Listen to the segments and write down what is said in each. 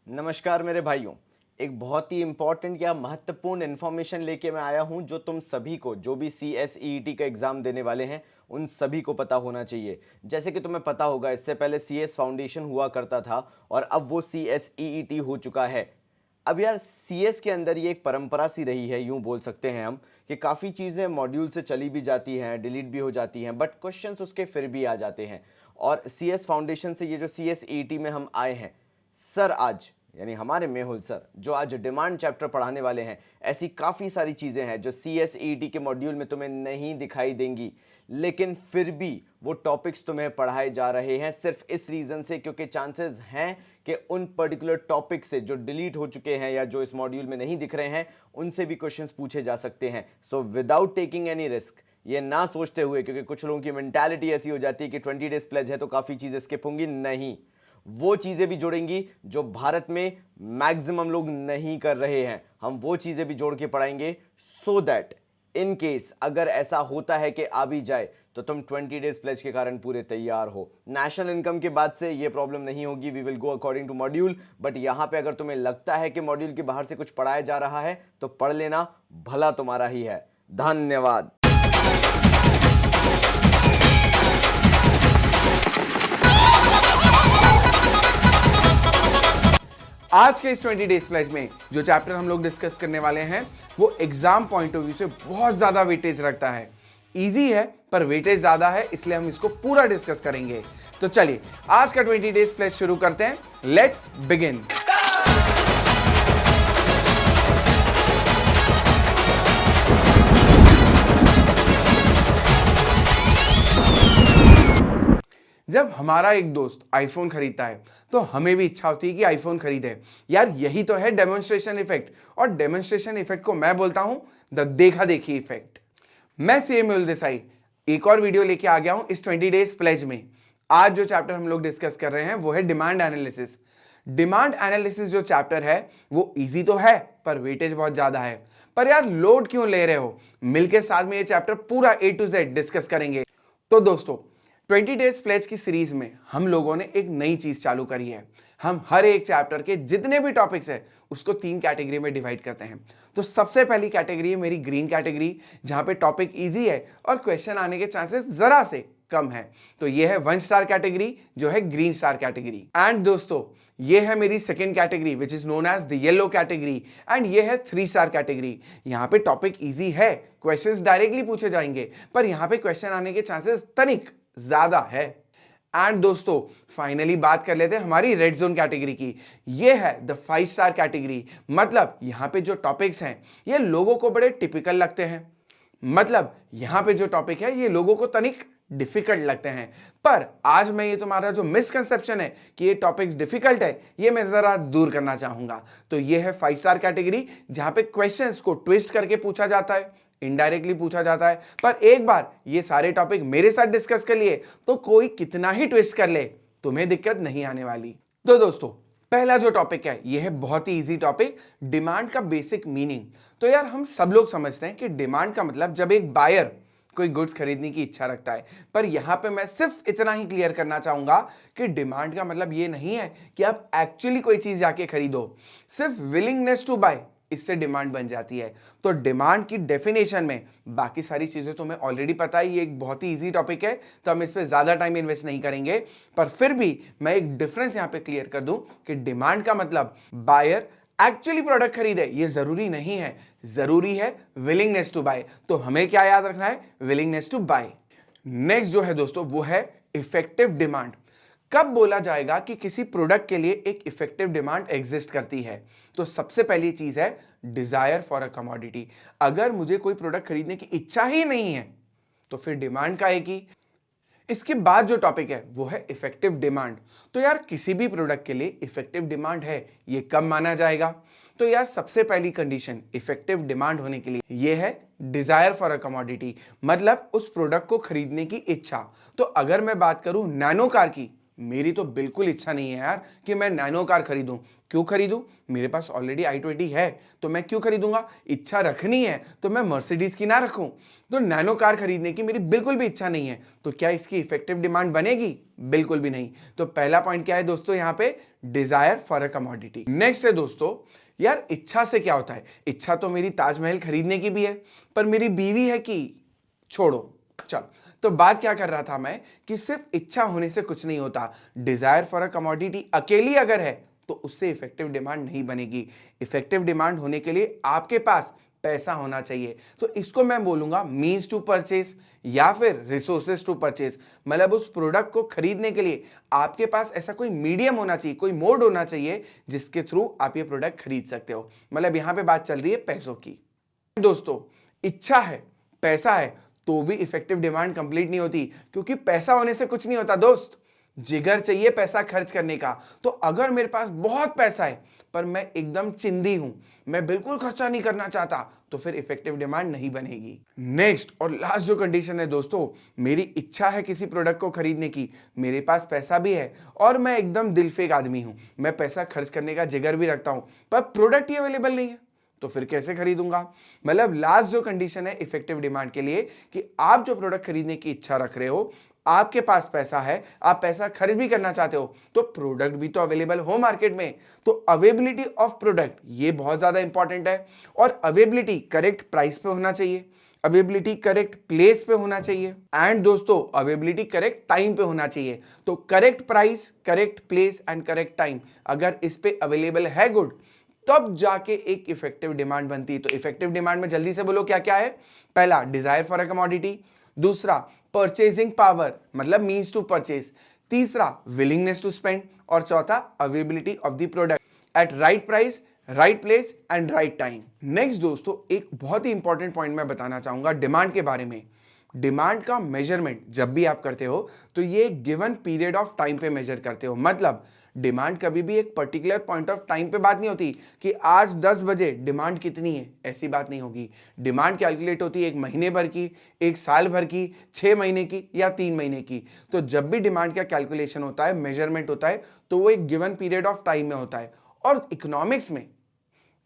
नमस्कार मेरे भाइयों। एक बहुत ही इंपॉर्टेंट या महत्वपूर्ण इन्फॉर्मेशन लेके मैं आया हूं जो तुम सभी को, जो भी CSEET का एग्ज़ाम देने वाले हैं, उन सभी को पता होना चाहिए। जैसे कि तुम्हें पता होगा, इससे पहले CS फाउंडेशन हुआ करता था और अब वो CSEET हो चुका है। अब यार CS के अंदर ये एक परंपरा सी रही है, यूं बोल सकते हैं हम, कि काफ़ी चीज़ें मॉड्यूल से चली भी जाती हैं, डिलीट भी हो जाती हैं, बट क्वेश्चंस उसके फिर भी आ जाते हैं। और CS फाउंडेशन से ये जो CSEET में हम आए हैं, सर आज यानी हमारे मेहुल सर जो आज डिमांड चैप्टर पढ़ाने वाले हैं, ऐसी काफ़ी सारी चीज़ें हैं जो CSET के मॉड्यूल में तुम्हें नहीं दिखाई देंगी, लेकिन फिर भी वो टॉपिक्स तुम्हें पढ़ाए जा रहे हैं सिर्फ इस रीज़न से क्योंकि चांसेस हैं कि उन पर्टिकुलर टॉपिक से जो डिलीट हो चुके हैं या जो इस मॉड्यूल में नहीं दिख रहे हैं, उनसे भी क्वेश्चंस पूछे जा सकते हैं। So without taking any risk, ये ना सोचते हुए, क्योंकि कुछ लोगों की मेंटालिटी ऐसी हो जाती है कि 20 डेज प्लेज है तो काफ़ी चीज़ें स्किप होंगी, नहीं, वो चीजें भी जोड़ेंगी जो भारत में मैक्सिमम लोग नहीं कर रहे हैं। हम वो चीजें भी जोड़ के पढ़ाएंगे सो दैट इन केस अगर ऐसा होता है कि आ भी जाए तो तुम 20 डेज प्लेज के कारण पूरे तैयार हो। नेशनल इनकम के बाद से ये प्रॉब्लम नहीं होगी, we will go according to module. But यहां पे अगर तुम्हें लगता है कि मॉड्यूल के बाहर से कुछ पढ़ाया जा रहा है तो पढ़ लेना, भला तुम्हारा ही है। धन्यवाद। आज के इस 20 डेज प्लेज में जो चैप्टर हम लोग डिस्कस करने वाले हैं वो एग्जाम पॉइंट ऑफ व्यू से बहुत ज्यादा वेटेज रखता है। इजी है पर वेटेज ज्यादा है, इसलिए हम इसको पूरा डिस्कस करेंगे। तो चलिए आज का 20 डेज प्लेज शुरू करते हैं। Let's begin. जब हमारा एक दोस्त आईफोन खरीदता है तो हमें भी इच्छा होती है कि आईफोन खरीदे। यार यही तो है डेमोन्स्ट्रेशन इफेक्ट, और डेमोन्स्ट्रेशन इफेक्ट को मैं बोलता हूं द देखा देखी इफेक्ट। मैं CA मेहुल देसाई एक और वीडियो लेके आ गया हूं इस 20 डेज प्लेज में। आज जो चैप्टर हम लोग डिस्कस कर रहे हैं वो है डिमांड एनालिसिस। डिमांड एनालिसिस जो चैप्टर है वो इजी तो है पर वेटेज बहुत ज्यादा है। पर यार लोड क्यों ले रहे हो, मिलके साथ में ये चैप्टर पूरा A to Z डिस्कस करेंगे। तो दोस्तों 20 डेज प्लेज की सीरीज में हम लोगों ने एक नई चीज चालू करी है। हम हर एक चैप्टर के जितने भी टॉपिक्स हैं उसको 3 कैटेगरी में डिवाइड करते हैं। तो सबसे पहली कैटेगरी है मेरी ग्रीन कैटेगरी, जहां पे टॉपिक इजी है और क्वेश्चन आने के चांसेस जरा से कम है। तो ये है 1 स्टार कैटेगरी जो है ग्रीन स्टार कैटेगरी। एंड दोस्तों ये है मेरी second category which is known as the yellow category, and ये है 3 स्टार कैटेगरी। यहाँ पे टॉपिक इजी है, क्वेश्चंस डायरेक्टली पूछे जाएंगे, पर यहाँ पे क्वेश्चन आने के चांसेस तनिक ज्यादा है। एंड दोस्तों फाइनली बात कर लेते हैं हमारी रेड जोन कैटेगरी की। ये है द 5 स्टार कैटेगरी। मतलब यहां पे जो टॉपिक्स हैं ये लोगों को बड़े टिपिकल लगते हैं। मतलब यहां पे जो टॉपिक है ये लोगों को तनिक डिफिकल्ट लगते हैं। पर आज मैं ये तुम्हारा जो मिसकंसेप्शन है कि ये टॉपिक्स डिफिकल्ट है, ये मैं जरा दूर करना चाहूंगा। तो ये है 5 स्टार कैटेगरी जहां पे क्वेश्चंस को ट्विस्ट करके पूछा जाता है, इनडायरेक्टली पूछा जाता है। पर एक बार ये सारे टॉपिक मेरे साथ डिस्कस कर लिए तो कोई कितना ही ट्विस्ट कर ले तुम्हें दिक्कत नहीं आने वाली। तो दोस्तों पहला जो टॉपिक है ये है बहुत ही इजी टॉपिक, डिमांड का बेसिक मीनिंग। तो यार हम सब लोग समझते हैं कि डिमांड का मतलब जब एक बायर कोई गुड्स खरीदने की इच्छा रखता है। पर यहां पे मैं सिर्फ इतना ही क्लियर करना चाहूंगा कि डिमांड का मतलब ये नहीं है कि आप एक्चुअली कोई चीज जाके खरीदो। सिर्फ विलिंगनेस टू बाय, इससे डिमांड बन जाती है। तो डिमांड की डेफिनेशन में बाकी सारी चीजें तो मैं ऑलरेडी पता है, ये एक बहुत ही इजी टॉपिक है तो हम इस पे ज्यादा टाइम इन्वेस्ट नहीं करेंगे। पर फिर भी मैं एक डिफरेंस यहां पे क्लियर कर दूं कि डिमांड का मतलब बायर एक्चुअली प्रोडक्ट खरीदे ये जरूरी नहीं है, जरूरी है विलिंगनेस टू बाय। तो हमें क्या याद रखना है, विलिंगनेस टू बाय। नेक्स्ट जो है दोस्तों वो है इफेक्टिव डिमांड। कब बोला जाएगा कि किसी प्रोडक्ट के लिए एक इफेक्टिव डिमांड एग्जिस्ट करती है? तो सबसे पहली चीज है डिजायर फॉर अ कमोडिटी। अगर मुझे कोई प्रोडक्ट खरीदने की इच्छा ही नहीं है तो फिर डिमांड का आएगी। इसके बाद जो टॉपिक है वो है इफेक्टिव डिमांड। तो यार किसी भी प्रोडक्ट के लिए इफेक्टिव डिमांड है, ये कब माना जाएगा? तो यार सबसे पहली कंडीशन इफेक्टिव डिमांड होने के लिए ये है डिजायर फॉर अ कमोडिटी, मतलब उस प्रोडक्ट को खरीदने की इच्छा। तो अगर मैं बात करूं नैनो कार की, मेरी तो बिल्कुल इच्छा नहीं है यार कि मैं नैनो कार खरीदूं। क्यों खरीदूं? मेरे पास ऑलरेडी i20 है, तो मैं क्यों खरीदूंगा? इच्छा रखनी है तो मैं मर्सिडीज की ना रखूं। तो नैनो कार खरीदने की मेरी बिल्कुल भी इच्छा नहीं है, तो क्या इसकी इफेक्टिव डिमांड बनेगी? बिल्कुल भी नहीं। तो पहला पॉइंट क्या है दोस्तों यहाँ पे? Desire for a commodity. Next है दोस्तों, यार इच्छा से क्या होता है? इच्छा तो मेरी ताजमहल खरीदने की भी है, पर मेरी बीवी है कि छोड़ो। चल, तो बात क्या कर रहा था मैं कि सिर्फ इच्छा होने से कुछ नहीं होता। डिजायर फॉर अ कमोडिटी अकेली अगर है तो उससे इफेक्टिव डिमांड नहीं बनेगी। इफेक्टिव डिमांड होने के लिए आपके पास पैसा होना चाहिए। तो इसको मैं बोलूंगा मींस टू परचेज या फिर रिसोर्सेज टू परचेज। मतलब उस प्रोडक्ट को खरीदने के लिए आपके पास ऐसा कोई मीडियम होना चाहिए, कोई मोड होना चाहिए जिसके थ्रू आप ये प्रोडक्ट खरीद सकते हो। मतलब यहां पे बात चल रही है पैसों की। दोस्तों, इच्छा है, पैसा है, तो भी इफेक्टिव डिमांड कंप्लीट नहीं होती, क्योंकि पैसा होने से कुछ नहीं होता दोस्त। जिगर चाहिए पैसा खर्च करने का। तो अगर मेरे पास बहुत पैसा है पर मैं एकदम चिंदी हूं, मैं बिल्कुल खर्चा नहीं करना चाहता, तो फिर इफेक्टिव डिमांड नहीं बनेगी। नेक्स्ट और लास्ट जो कंडीशन है दोस्तों, मेरी इच्छा है किसी प्रोडक्ट को खरीदने की, मेरे पास पैसा भी है और मैं एकदम दिलफेक आदमी हूं, मैं पैसा खर्च करने का जिगर भी रखता हूं, पर प्रोडक्ट ही अवेलेबल नहीं है, तो फिर कैसे खरीदूंगा? मतलब लास्ट जो कंडीशन है इफेक्टिव डिमांड के लिए कि आप जो प्रोडक्ट खरीदने की इच्छा रख रहे हो, आपके पास पैसा है, आप पैसा खर्च भी करना चाहते हो, तो प्रोडक्ट भी तो अवेलेबल हो मार्केट में। तो अवेलेबिलिटी ऑफ प्रोडक्ट ये बहुत ज्यादा इंपॉर्टेंट है। और अवेलेबिलिटी करेक्ट प्राइस पे होना चाहिए, अवेलेबिलिटी करेक्ट प्लेस पे होना चाहिए, एंड दोस्तों अवेलेबिलिटी करेक्ट टाइम पे होना चाहिए। तो correct price, correct place and correct time अगर इस पे अवेलेबल है गुड, तब जाके एक इफेक्टिव डिमांड बनती है। तो इफेक्टिव डिमांड में जल्दी से बोलो क्या क्या है? पहला डिजायर फॉर अ कमोडिटी, दूसरा परचेजिंग पावर मतलब मींस टू परचेज, तीसरा विलिंगनेस टू स्पेंड, और चौथा availability of the product at right price, right place and right time. Next दोस्तों, एक बहुत ही इंपॉर्टेंट पॉइंट मैं बताना चाहूंगा डिमांड के बारे में। डिमांड का मेजरमेंट जब भी आप करते हो तो ये गिवन पीरियड ऑफ टाइम पे मेजर करते हो। मतलब डिमांड कभी भी एक पर्टिकुलर पॉइंट ऑफ टाइम पे बात नहीं होती कि आज 10 बजे डिमांड कितनी है, ऐसी बात नहीं होगी। डिमांड कैलकुलेट होती है एक महीने भर की, एक साल भर की, 6 महीने की या 3 महीने की। तो जब भी डिमांड का कैलकुलेशन होता है, मेजरमेंट होता है, तो वो एक गिवन पीरियड ऑफ टाइम में होता है। और इकोनॉमिक्स में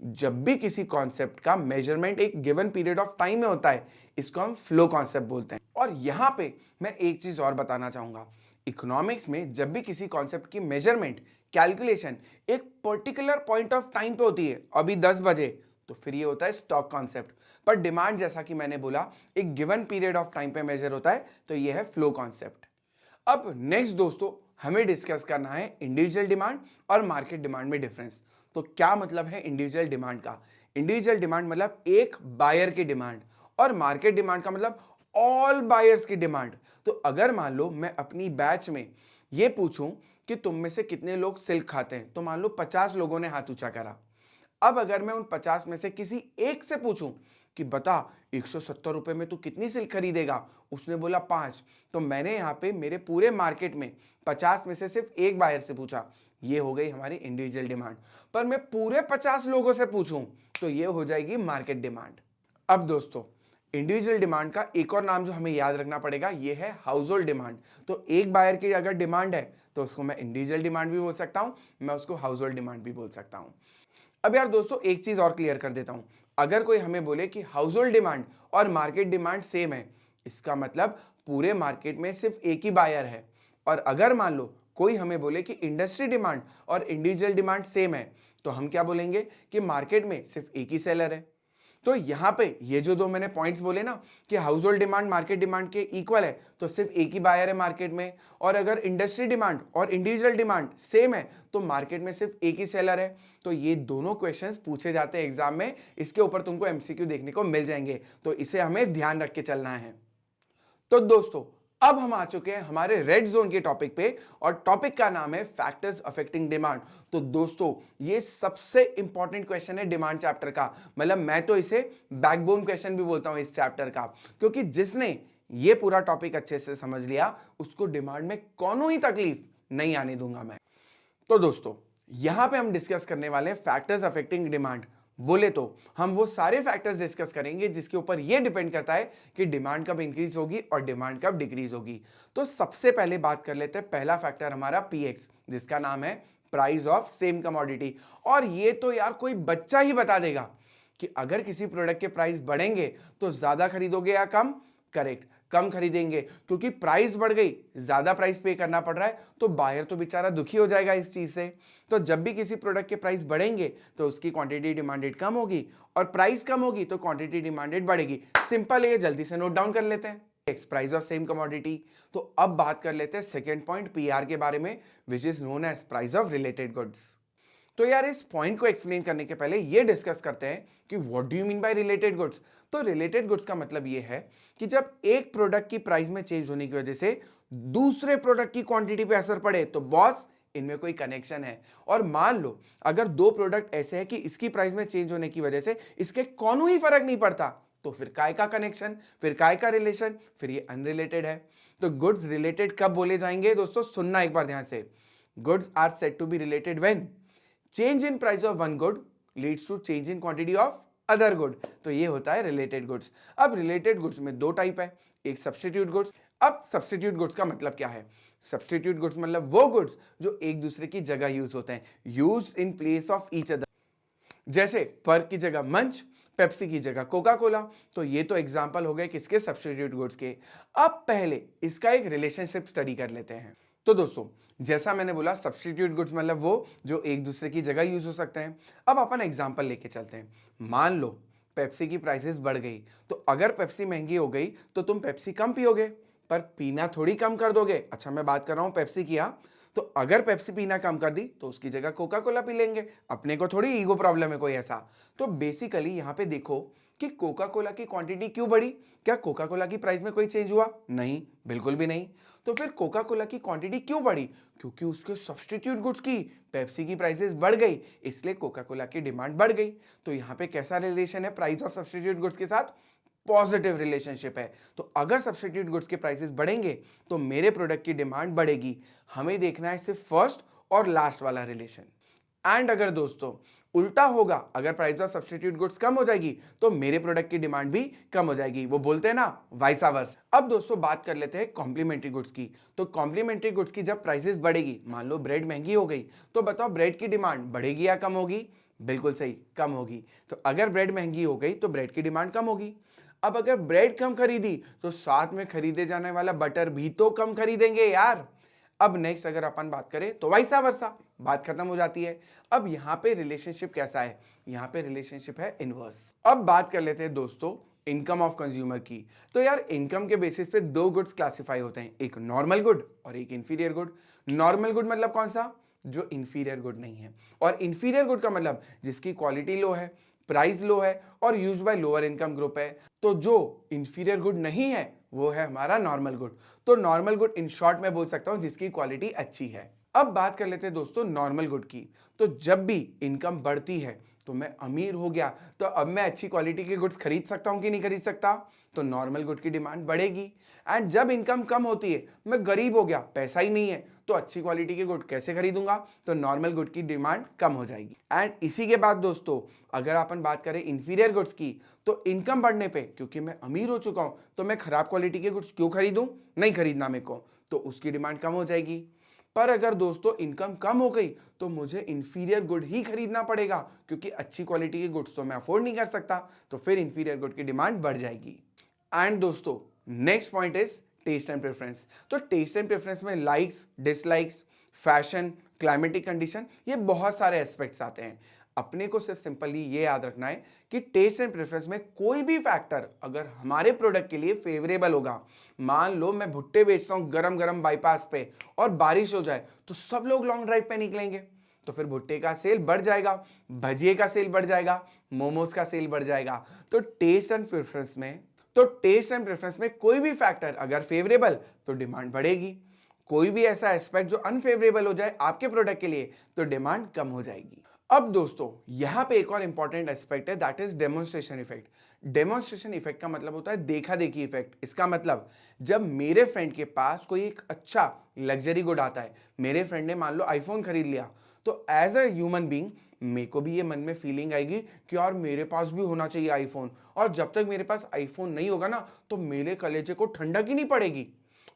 जब भी किसी कॉन्सेप्ट का मेजरमेंट एक गिवन पीरियड ऑफ टाइम में होता है, इसको हम फ्लो कॉन्सेप्ट बोलते हैं। और यहां पे मैं एक चीज और बताना चाहूंगा, इकोनॉमिक्स में जब भी किसी कॉन्सेप्ट की मेजरमेंट, कैलकुलेशन एक पर्टिकुलर पॉइंट ऑफ टाइम पे होती है, अभी 10 बजे, तो फिर ये होता है स्टॉक कॉन्सेप्ट। पर डिमांड जैसा कि मैंने बोला एक गिवन पीरियड ऑफ टाइम पे मेजर होता है, तो ये है फ्लो कॉन्सेप्ट। अब नेक्स्ट दोस्तों, हमें डिस्कस करना है इंडिविजुअल डिमांड और मार्केट डिमांड में डिफरेंस। तो क्या मतलब है इंडिविजुअल डिमांड का? इंडिविजुअल डिमांड मतलब एक बायर की डिमांड, और मार्केट डिमांड का मतलब ऑल बायर्स की डिमांड। तो अगर मान लो मैं अपनी बैच में ये पूछूं कि तुम में से कितने लोग सिल्क खाते हैं, तो मान लो 50 लोगों ने हाथ ऊंचा करा। अब अगर मैं उन 50 में से किसी एक से पूछूं कि बता 170 रुपए में तू कितनी सिल्क खरीदेगा, उसने बोला 5, तो मैंने यहाँ पे मेरे पूरे मार्केट में 50 में से सिर्फ एक बायर से पूछा, ये हो गई हमारी इंडिविजुअल डिमांड। पर मैं पूरे 50 लोगों से पूछूं तो ये हो जाएगी मार्केट डिमांड। अब दोस्तों, इंडिविजुअल डिमांड का एक और नाम जो हमें याद रखना पड़ेगा, ये है हाउस होल्ड डिमांड। तो एक बायर की अगर डिमांड है तो उसको मैं इंडिविजुअल डिमांड भी बोल सकता हूं, मैं उसको हाउस होल्ड डिमांड भी बोल सकता हूं। अब यार दोस्तों, एक चीज और क्लियर कर देता हूं, अगर कोई हमें बोले कि हाउस होल्ड डिमांड और मार्केट डिमांड सेम है, इसका मतलब पूरे मार्केट में सिर्फ एक ही बायर है। और अगर मान लो कोई हमें बोले कि इंडस्ट्री डिमांड और इंडिविजुअल डिमांड सेम है, तो हम क्या बोलेंगे कि मार्केट में सिर्फ एक ही सेलर है। तो यहां पे ये जो दो मैंने पॉइंट्स बोले ना कि house hold demand market demand के इक्वल है, तो सिर्फ एक ही बायर है मार्केट में, और अगर इंडस्ट्री डिमांड और इंडिविजुअल डिमांड सेम है तो मार्केट में सिर्फ एक ही सेलर है। तो ये दोनों क्वेश्चंस पूछे जाते हैं एग्जाम में, इसके ऊपर तुमको एमसीक्यू देखने को मिल जाएंगे, तो इसे हमें ध्यान रख के चलना है। तो दोस्तों, अब हम आ चुके हैं हमारे रेड जोन के टॉपिक पे, और टॉपिक का नाम है फैक्टर्स अफेक्टिंग डिमांड। तो दोस्तों, ये सबसे इंपॉर्टेंट क्वेश्चन है डिमांड चैप्टर का। मतलब मैं तो इसे बैकबोन क्वेश्चन भी बोलता हूं इस चैप्टर का, क्योंकि जिसने ये पूरा टॉपिक अच्छे से समझ लिया उसको डिमांड में कोनो ही तकलीफ नहीं आने दूंगा मैं। तो दोस्तों, यहां पे हम डिस्कस करने वाले हैं फैक्टर्स अफेक्टिंग डिमांड। बोले तो हम वो सारे फैक्टर्स डिस्कस करेंगे जिसके ऊपर ये डिपेंड करता है कि डिमांड कब इंक्रीज होगी और डिमांड कब डिक्रीज होगी। तो सबसे पहले बात कर लेते हैं, पहला फैक्टर हमारा पीएक्स, जिसका नाम है प्राइस ऑफ सेम कमोडिटी। और ये तो यार कोई बच्चा ही बता देगा कि अगर किसी प्रोडक्ट के प्राइस बढ़ेंगे तो ज्यादा खरीदोगे या कम। करेक्ट, कम खरीदेंगे, क्योंकि प्राइस बढ़ गई, ज्यादा प्राइस पे करना पड़ रहा है, तो बायर तो बेचारा दुखी हो जाएगा इस चीज से। तो जब भी किसी प्रोडक्ट के प्राइस बढ़ेंगे तो उसकी क्वांटिटी डिमांडेड कम होगी, और प्राइस कम होगी तो क्वांटिटी डिमांडेड बढ़ेगी। सिंपल है, जल्दी से नोट डाउन कर लेते हैं, x price of same commodity. तो अब बात कर लेते हैं सेकेंड पॉइंट पीआर के बारे में, which is known as price of related goods. तो यार इस पॉइंट को एक्सप्लेन करने के पहले ये डिस्कस करते हैं कि what do you mean by related goods. तो रिलेटेड गुड्स का मतलब ये है कि जब एक प्रोडक्ट की प्राइस में चेंज होने की वजह से दूसरे प्रोडक्ट की क्वांटिटी पे असर पड़े, तो बॉस इनमें कोई कनेक्शन है। और मान लो अगर दो प्रोडक्ट ऐसे हैं कि इसकी प्राइस में चेंज होने की वजह से इसके कौनों ही फर्क नहीं पड़ता, तो फिर काय का कनेक्शन, फिर काय का रिलेशन, फिर ये अनरिलेटेड है। तो गुड्स रिलेटेड कब बोले जाएंगे दोस्तों, सुनना एक बार ध्यान से। Goods are said to be related when change in price of one good leads to change in quantity of other good. तो ये होता है रिलेटेड गुड्स। अब रिलेटेड गुड्स में दो टाइप है, एक सब्स्टिट्यूट गुड्स। अब सब्स्टिट्यूट गुड्स का मतलब क्या है? सब्स्टिट्यूट गुड्स मतलब वो गुड्स जो एक दूसरे की जगह यूज होते हैं, use in place of each other. जैसे पर्क की जगह मंच, पेप्सी की जगह कोका कोला। तो ये तो एग्जांपल हो गए किसके, सब्स्टिट्यूट गुड्स के। अब पहले इसका एक रिलेशनशिप स्टडी कर लेते हैं। तो दोस्तों जैसा मैंने बोला, सब्स्टिट्यूट गुड्स मतलब वो जो एक दूसरे की जगह यूज हो सकते हैं। अब अपन एग्जांपल लेके चलते हैं। मान लो पेप्सी की प्राइसेस बढ़ गई, तो अगर पेप्सी महंगी हो गई तो तुम पेप्सी कम पियोगे, पर पीना थोड़ी कम कर दोगे। अच्छा मैं बात कर रहा हूं पेप्सी की, तो अगर पेप्सी पीना कम कर दी तो उसकी जगह कोका कोला पी लेंगे, अपने को थोड़ी ईगो प्रॉब्लम है कोई ऐसा। तो बेसिकली यहां पे देखो कि कोका कोला की क्वांटिटी क्यों बढ़ी? क्या कोका कोला की प्राइस में कोई चेंज हुआ? नहीं, बिल्कुल भी नहीं। तो फिर कोका कोला की क्वांटिटी क्यों बढ़ी? क्योंकि उसके सब्स्टिट्यूट गुड्स की, पेप्सी की प्राइसेस बढ़ गई, इसलिए कोका कोला की डिमांड बढ़ गई। तो यहां पे कैसा रिलेशन है प्राइस ऑफ सब्स्टिट्यूट गुड्स के साथ? पॉजिटिव रिलेशनशिप है। तो अगर सब्स्टिट्यूट गुड्स के प्राइसेस बढ़ेंगे तो मेरे प्रोडक्ट की डिमांड बढ़ेगी। हमें देखना है सिर्फ फर्स्ट और लास्ट वाला रिलेशन। एंड अगर दोस्तों उल्टा होगा, अगर प्राइस ऑफ सब्स्टिट्यूट गुड्स कम हो जाएगी तो मेरे प्रोडक्ट की डिमांड भी कम हो जाएगी। वो बोलते हैं ना वाइसा वर्स। अब दोस्तों बात कर लेते हैं कॉम्प्लीमेंट्री गुड्स की। तो कॉम्प्लीमेंट्री गुड्स की जब प्राइसेस बढ़ेगी, मान लो ब्रेड महंगी हो गई, तो बताओ ब्रेड की डिमांड बढ़ेगी या कम होगी? बिल्कुल सही, कम होगी। तो अगर ब्रेड महंगी हो गई तो ब्रेड की डिमांड कम होगी। अब अगर ब्रेड कम खरीदी तो साथ में खरीदे जाने वाला बटर भी तो कम खरीदेंगे यार। अब नेक्स्ट अगर अपन बात करें तो वाइसा वर्सा, बात खत्म हो जाती है। अब यहां पे रिलेशनशिप कैसा है? यहां पे रिलेशनशिप है इनवर्स। अब बात कर लेते हैं दोस्तों इनकम ऑफ कंज्यूमर की। तो यार इनकम के बेसिस पे दो गुड्स क्लासिफाई होते हैं, एक नॉर्मल गुड और एक इंफीरियर गुड। नॉर्मल गुड मतलब कौन सा? जो इंफीरियर गुड नहीं है। और इंफीरियर गुड का मतलब जिसकी क्वालिटी लो है, प्राइस लो है और use by lower income group है। तो जो इंफीरियर गुड नहीं है वो है हमारा नॉर्मल गुड। तो नॉर्मल गुड इन शॉर्ट में बोल सकता हूं जिसकी क्वालिटी अच्छी है। अब बात कर लेते हैं दोस्तों नॉर्मल गुड की। तो जब भी इनकम बढ़ती है तो मैं अमीर हो गया, तो अब मैं अच्छी क्वालिटी के गुड्स खरीद सकता हूं कि नहीं खरीद सकता? तो नॉर्मल गुड की डिमांड बढ़ेगी। एंड जब इनकम कम होती है, मैं गरीब हो गया, पैसा ही नहीं है, तो अच्छी क्वालिटी के गुड कैसे खरीदूंगा? तो नॉर्मल गुड की डिमांड कम हो जाएगी। एंड इसी के बाद दोस्तों अगर अपन बात करें इंफीरियर गुड्स की, तो इनकम बढ़ने पे क्योंकि मैं अमीर हो चुका हूं, तो मैं खराब क्वालिटी के गुड्स क्यों खरीदूं? नहीं खरीदना मेरे को, तो उसकी डिमांड कम हो जाएगी। पर अगर दोस्तों इनकम कम हो गई तो मुझे इंफीरियर गुड ही खरीदना पड़ेगा, क्योंकि अच्छी क्वालिटी के गुड्स तो मैं अफोर्ड नहीं कर सकता, तो फिर इंफीरियर गुड की डिमांड बढ़ जाएगी। एंड दोस्तों next point is taste and preference. तो टेस्ट एंड प्रेफरेंस में likes, dislikes, fashion, climatic condition, ये बहुत सारे एस्पेक्ट्स आते हैं। अपने को सिर्फ सिंपली ये याद रखना है कि टेस्ट एंड प्रेफरेंस में कोई भी फैक्टर अगर हमारे प्रोडक्ट के लिए फेवरेबल होगा, मान लो मैं भुट्टे बेचता हूं गरम गरम बाईपास पे और बारिश हो जाए, तो सब लोग लॉन्ग ड्राइव पे निकलेंगे, तो फिर भुट्टे का सेल बढ़ जाएगा, भजिए का सेल बढ़ जाएगा, मोमोज का सेल बढ़ जाएगा। तो टेस्ट एंड प्रेफरेंस में कोई भी फैक्टर अगर फेवरेबल तो डिमांड बढ़ेगी, कोई भी ऐसा एस्पेक्ट जो अनफेवरेबल हो जाए आपके प्रोडक्ट के लिए तो डिमांड कम हो जाएगी। अब दोस्तों यहां पे एक और इंपॉर्टेंट एस्पेक्ट है, that is demonstration effect. Demonstration effect का मतलब होता है देखा देखी इफेक्ट। इसका मतलब जब मेरे फ्रेंड के पास कोई एक अच्छा लग्जरी गुड आता है, मेरे फ्रेंड ने मान लो आईफोन खरीद लिया, तो एज अ ह्यूमन बीइंग मेरे को भी ये मन में फीलिंग आएगी कि यार मेरे पास भी होना चाहिए आईफोन, और जब तक मेरे पास आईफोन नहीं होगा ना तो मेरे कलेजे को ठंडक ही नहीं पड़ेगी।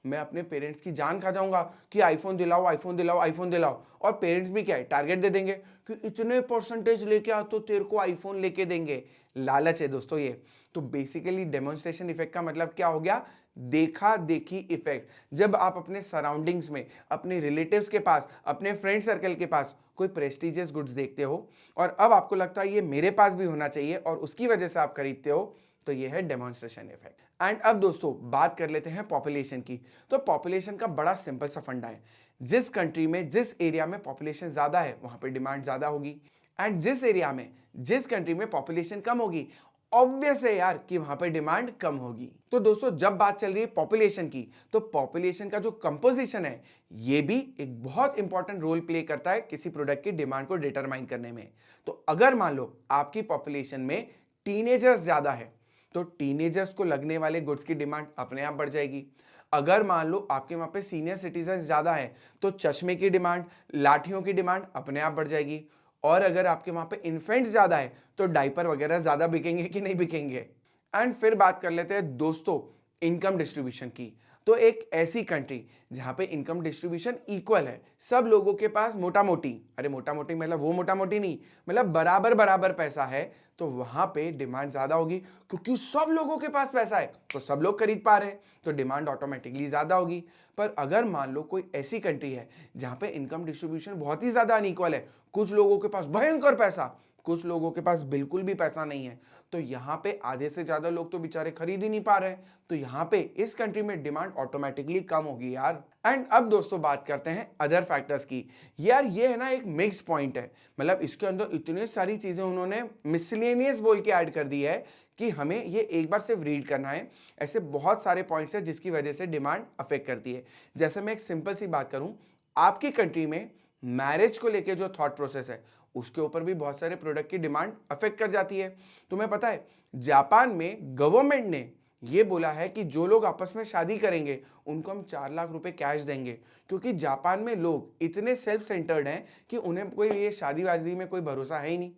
मैं अपने पेरेंट्स की जान खा जाऊंगा कि आईफोन दिलाओ, आईफोन दिलाओ, आईफोन दिलाओ, और पेरेंट्स भी क्या है, टारगेट दे देंगे कि इतने परसेंटेज लेके आ तो तेरे को आईफोन लेके देंगे। लालच है दोस्तों ये। तो बेसिकली डेमोन्स्ट्रेशन इफेक्ट का मतलब क्या हो गया, देखा देखी इफेक्ट। जब आप अपने सराउंडिंग्स में, अपने रिलेटिव्स के पास, अपने फ्रेंड सर्कल के पास कोई प्रेस्टिजियस गुड्स देखते हो और अब आपको लगता है ये मेरे पास भी होना चाहिए और उसकी वजह से आप खरीदते हो, तो ये है डेमोन्स्ट्रेशन इफेक्ट। एंड अब दोस्तों बात कर लेते हैं पॉपुलेशन की। तो पॉपुलेशन का बड़ा सिंपल सा फंडा है, जिस कंट्री में, जिस एरिया में पॉपुलेशन ज्यादा है वहां पे डिमांड ज्यादा होगी, एंड जिस एरिया में, जिस कंट्री में पॉपुलेशन कम होगी, ऑब्वियस है यार कि वहां पे डिमांड कम होगी। तो दोस्तों जब बात चल रही है पॉपुलेशन की, तो पॉपुलेशन का जो कंपोजिशन है ये भी एक बहुत इंपॉर्टेंट रोल प्ले करता है किसी प्रोडक्ट की डिमांड को डिटरमाइन करने में। तो अगर मान लो आपकी पॉपुलेशन में टीनेजर्स ज्यादा है तो टीनेजर्स को लगने वाले गुड्स की डिमांड अपने आप बढ़ जाएगी। अगर मान लो आपके वहां पे सीनियर सिटीजन ज्यादा है तो चश्मे की डिमांड, लाठियों की डिमांड अपने आप बढ़ जाएगी। और अगर आपके वहां पे इन्फेंट्स ज्यादा है तो डायपर वगैरह ज्यादा बिकेंगे कि नहीं बिकेंगे। एंड फिर बात कर लेते हैं दोस्तों इनकम डिस्ट्रीब्यूशन की। तो एक ऐसी कंट्री जहां पे इनकम डिस्ट्रीब्यूशन इक्वल है, सब लोगों के पास मोटा मोटी, अरे मोटा मोटी मतलब वो मोटा मोटी नहीं, मतलब बराबर बराबर पैसा है, तो वहां पे डिमांड ज्यादा होगी, क्योंकि सब लोगों के पास पैसा है तो सब लोग खरीद पा रहे हैं, तो डिमांड ऑटोमेटिकली ज्यादा होगी। पर अगर मान लो कोई ऐसी कंट्री है जहां पे इनकम डिस्ट्रीब्यूशन बहुत ही ज्यादा अनइक्वल है, कुछ लोगों के पास भयंकर पैसा, कुछ लोगों के पास बिल्कुल भी पैसा नहीं है, तो यहाँ पे आधे से ज्यादा लोग तो बेचारे खरीद ही नहीं पा रहे हैं, तो यहाँ पे इस कंट्री में डिमांड ऑटोमेटिकली कम होगी यार। एंड अब दोस्तों बात करते हैं अदर फैक्टर्स की। यार ये है ना एक मिक्स्ड पॉइंट है, मतलब इसके अंदर इतनी सारी चीजें उन्होंने मिसलेनियस बोल के ऐड कर दी है कि हमें ये एक बार सिर्फ रीड करना है। ऐसे बहुत सारे पॉइंट्स हैं जिसकी वजह से डिमांड अफेक्ट करती है। जैसे मैं एक सिंपल सी बात करूं, आपकी कंट्री में मैरिज को लेके जो थॉट प्रोसेस है उसके ऊपर भी बहुत सारे प्रोडक्ट की डिमांड अफेक्ट कर जाती है। तुम्हें पता है जापान में गवर्नमेंट ने ये बोला है कि जो लोग आपस में शादी करेंगे उनको हम 4 लाख रुपए कैश देंगे, क्योंकि जापान में लोग इतने सेल्फ सेंटर्ड हैं कि उन्हें कोई ये शादी वादी में कोई भरोसा है ही नहीं।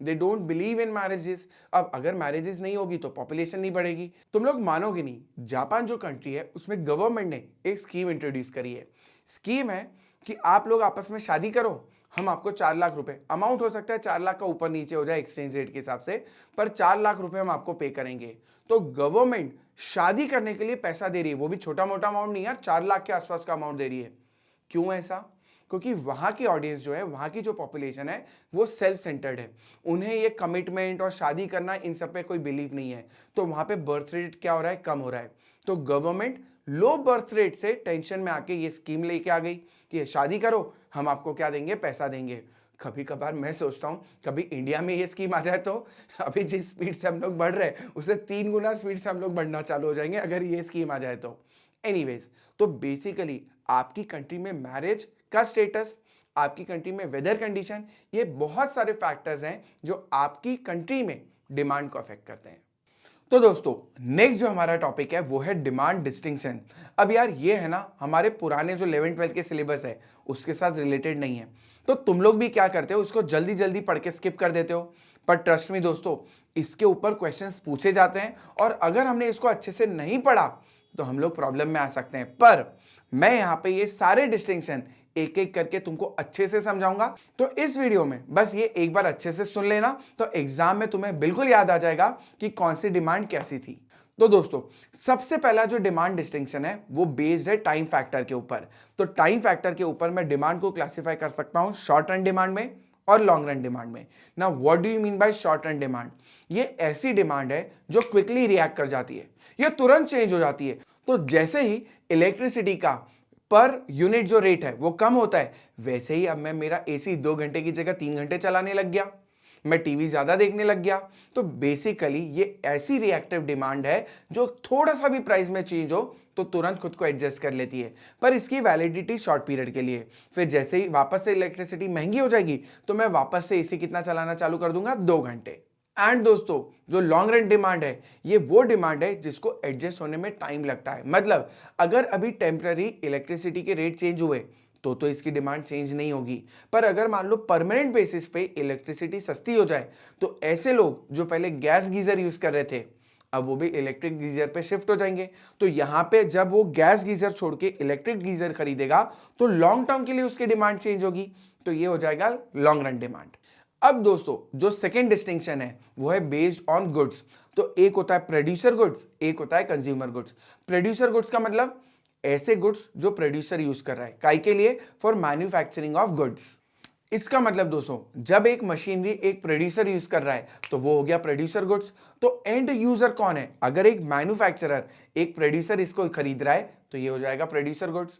They don't believe in marriages. अब अगर मैरिजेस नहीं होगी तो पॉपुलेशन नहीं बढ़ेगी। तुम लोग मानोगे नहीं, जापान जो कंट्री है उसमें गवर्नमेंट ने एक स्कीम इंट्रोड्यूस करी है। स्कीम है कि आप लोग आपस में शादी करो, हम आपको 4 लाख रुपए, अमाउंट हो सकता है 4 लाख का ऊपर नीचे हो जाए एक्सचेंज रेट के हिसाब से, पर 4 लाख रुपए हम आपको पे करेंगे। तो गवर्नमेंट शादी करने के लिए पैसा दे रही है, वो भी छोटा मोटा अमाउंट नहीं यार, 4 लाख के आसपास का अमाउंट दे रही है। क्यों ऐसा? क्योंकि वहां की ऑडियंस जो है, वहां की जो पॉपुलेशन है वो सेल्फ सेंटर्ड है, उन्हें ये कमिटमेंट और शादी करना इन सब पे कोई बिलीव नहीं है। तो वहां पे बर्थ रेट क्या हो रहा है, कम हो रहा है। तो गवर्नमेंट लो बर्थ रेट से टेंशन में आके ये स्कीम लेके आ गई कि शादी करो, हम आपको क्या देंगे, पैसा देंगे। कभी कभार मैं सोचता हूँ कभी इंडिया में ये स्कीम आ जाए तो अभी जिस स्पीड से हम लोग बढ़ रहे हैं उससे 3 गुना स्पीड से हम लोग बढ़ना चालू हो जाएंगे अगर ये स्कीम आ जाए तो। एनीवेज, तो बेसिकली आपकी कंट्री में मैरिज का स्टेटस, आपकी कंट्री में वेदर कंडीशन, ये बहुत सारे फैक्टर्स हैं जो आपकी कंट्री में डिमांड को अफेक्ट करते हैं। तो दोस्तों नेक्स्ट जो हमारा टॉपिक है वो है डिमांड डिस्टिंक्शन। अब यार ये है ना हमारे पुराने जो 11th-12th के सिलेबस है उसके साथ रिलेटेड नहीं है, तो तुम लोग भी क्या करते हो, इसको जल्दी जल्दी पढ़ के स्किप कर देते हो। पर ट्रस्ट मी दोस्तों, इसके ऊपर क्वेश्चंस पूछे जाते हैं और अगर हमने इसको अच्छे से नहीं पढ़ा तो हम लोग प्रॉब्लम में आ सकते हैं। पर मैं यहाँ पे ये सारे डिस्टिंक्शन एक एक करके तुमको अच्छे से समझाऊंगा, तो इस वीडियो में बस ये एक बार अच्छे से सुन लेना, तो एग्जाम में तुम्हें बिल्कुल याद आ जाएगा कि कौन सी डिमांड कैसी थी। तो दोस्तों सबसे पहला जो डिमांड डिस्टिंक्शन है वो बेस्ड है टाइम फैक्टर के ऊपर। तो टाइम फैक्टर के ऊपर मैं डिमांड को क्लासिफाई कर सकता हूं शॉर्ट रन डिमांड में और लॉन्ग रन डिमांड में। ना what do you mean by short run demand? ये ऐसी डिमांड है जो क्विकली रिएक्ट कर जाती है, ये तुरंत चेंज हो जाती है। तो जैसे ही इलेक्ट्रिसिटी का पर यूनिट जो रेट है वो कम होता है, वैसे ही अब मैं मेरा एसी 2 घंटे की जगह 3 घंटे चलाने लग गया, मैं टीवी ज्यादा देखने लग गया। तो बेसिकली ये ऐसी रिएक्टिव डिमांड है जो थोड़ा सा भी प्राइस में चेंज हो तो तुरंत खुद को एडजस्ट कर लेती है, पर इसकी वैलिडिटी शॉर्ट पीरियड के लिए। फिर जैसे ही वापस से इलेक्ट्रिसिटी महंगी हो जाएगी तो मैं वापस से एसी कितना चलाना चालू कर दूंगा, 2 घंटे। एंड दोस्तों जो लॉन्ग रन डिमांड है ये वो डिमांड है जिसको एडजस्ट होने में टाइम लगता है। मतलब अगर अभी टेम्पररी इलेक्ट्रिसिटी के रेट चेंज हुए तो इसकी डिमांड चेंज नहीं होगी। पर अगर मान लो परमानेंट बेसिस पे इलेक्ट्रिसिटी सस्ती हो जाए तो ऐसे लोग जो पहले गैस गीजर यूज कर रहे थे अब वो भी इलेक्ट्रिक गीजर पे शिफ्ट हो जाएंगे। तो यहां पे जब वो गैस गीजर छोड़ के इलेक्ट्रिक गीजर खरीदेगा तो लॉन्ग टर्म के लिए उसकी डिमांड चेंज होगी, तो ये हो जाएगा लॉन्ग रन डिमांड। अब दोस्तों जो सेकेंड डिस्टिंक्शन है वो है बेस्ड ऑन गुड्स। तो एक होता है प्रोड्यूसर गुड्स, एक होता है कंज्यूमर गुड्स। प्रोड्यूसर गुड्स का मतलब ऐसे गुड्स जो प्रोड्यूसर यूज कर रहा है, काई के लिए, फॉर मैन्युफैक्चरिंग ऑफ गुड्स। इसका मतलब दोस्तों जब एक मशीनरी एक प्रोड्यूसर यूज कर रहा है तो वो हो गया प्रोड्यूसर गुड्स। तो एंड यूजर कौन है? अगर एक मैन्युफैक्चरर एक प्रोड्यूसर इसको खरीद रहा है तो ये हो जाएगा प्रोड्यूसर गुड्स।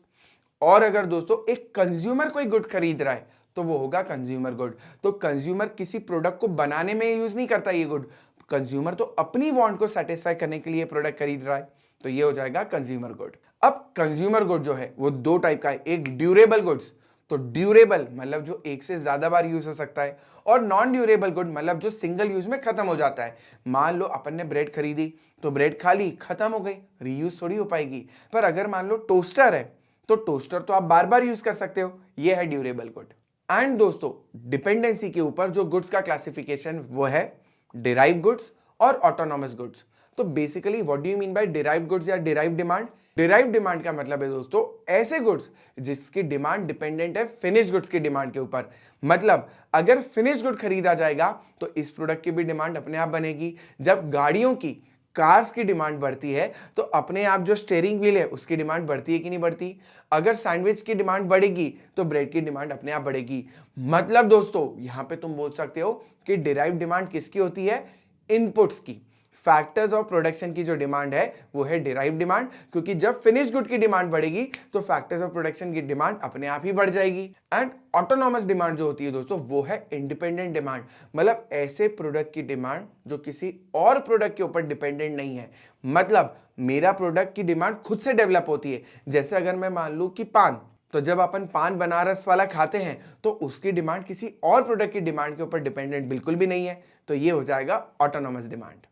और अगर दोस्तों एक कंज्यूमर कोई गुड खरीद रहा है तो वो होगा कंज्यूमर गुड। तो कंज्यूमर किसी प्रोडक्ट को बनाने में यूज नहीं करता ये गुड, कंज्यूमर तो अपनी वांट को सेटिस्फाई करने के लिए प्रोडक्ट खरीद रहा है, तो ये हो जाएगा कंज्यूमर गुड। अब कंज्यूमर गुड जो है वो दो टाइप का है, एक ड्यूरेबल गुड्स, तो ड्यूरेबल मतलब जो एक से ज्यादा बार यूज हो सकता है, और नॉन ड्यूरेबल गुड मतलब जो सिंगल यूज में खत्म हो जाता है। मान लो अपन ने ब्रेड खरीदी तो ब्रेड खा ली, खत्म हो गई, रीयूज थोड़ी हो पाएगी। पर अगर मान लो टोस्टर है तो टोस्टर तो आप बार बार यूज कर सकते हो, ये है ड्यूरेबल गुड। एंड दोस्तों डिपेंडेंसी के ऊपर जो गुड्स का क्लासिफिकेशन वो है डिराइव गुड्स और ऑटोनॉमस गुड्स। तो basically what do you mean by derive goods या डिराइव डिमांड? डिराइव डिमांड का मतलब है दोस्तों ऐसे गुड्स जिसकी डिमांड डिपेंडेंट है फिनिश गुड्स की डिमांड के ऊपर। मतलब अगर फिनिश गुड खरीदा जाएगा तो इस प्रोडक्ट की भी डिमांड अपने आप बनेगी। जब गाड़ियों की, कार्स की डिमांड बढ़ती है तो अपने आप जो स्टीयरिंग व्हील है उसकी डिमांड बढ़ती है कि नहीं बढ़ती? अगर सैंडविच की डिमांड बढ़ेगी तो ब्रेड की डिमांड अपने आप बढ़ेगी। मतलब दोस्तों यहां पे तुम बोल सकते हो कि डिराइव डिमांड किसकी होती है? इनपुट्स की। फैक्टर्स ऑफ प्रोडक्शन की जो डिमांड है वो है डिराइव डिमांड, क्योंकि जब फिनिश गुड की डिमांड बढ़ेगी तो फैक्टर्स ऑफ प्रोडक्शन की डिमांड अपने आप ही बढ़ जाएगी। एंड ऑटोनॉमस डिमांड जो होती है दोस्तों वो है इंडिपेंडेंट डिमांड, मतलब ऐसे प्रोडक्ट की डिमांड जो किसी और प्रोडक्ट के ऊपर डिपेंडेंट नहीं है। मतलब मेरा प्रोडक्ट की डिमांड खुद से डेवलप होती है। जैसे अगर मैं मान लूं कि पान, तो जब अपन पान बनारस वाला खाते हैं तो उसकी डिमांड किसी और प्रोडक्ट की डिमांड के ऊपर डिपेंडेंट बिल्कुल भी नहीं है, तो ये हो जाएगा ऑटोनॉमस डिमांड।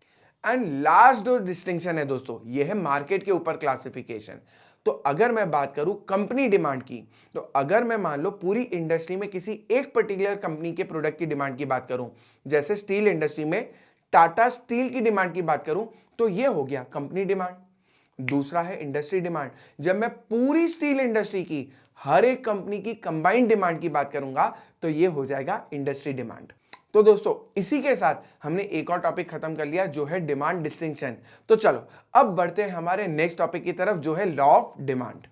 एंड लास्ट जो डिस्टिंक्शन है दोस्तों ये है मार्केट के ऊपर क्लासिफिकेशन। तो अगर मैं बात करूं कंपनी डिमांड की, तो अगर मैं मान लो पूरी इंडस्ट्री में किसी एक पर्टिकुलर कंपनी के प्रोडक्ट की डिमांड की बात करूं, जैसे स्टील इंडस्ट्री में टाटा स्टील की डिमांड की बात करूं, तो ये हो गया कंपनी डिमांड। दूसरा है इंडस्ट्री डिमांड। जब मैं पूरी स्टील इंडस्ट्री की हर एक कंपनी की कंबाइंड डिमांड की बात करूंगा तो ये हो जाएगा इंडस्ट्री डिमांड। तो दोस्तों इसी के साथ हमने एक और टॉपिक खत्म कर लिया जो है डिमांड डिस्टिंक्शन। तो चलो अब बढ़ते हैं हमारे नेक्स्ट टॉपिक की तरफ जो है लॉ ऑफ डिमांड।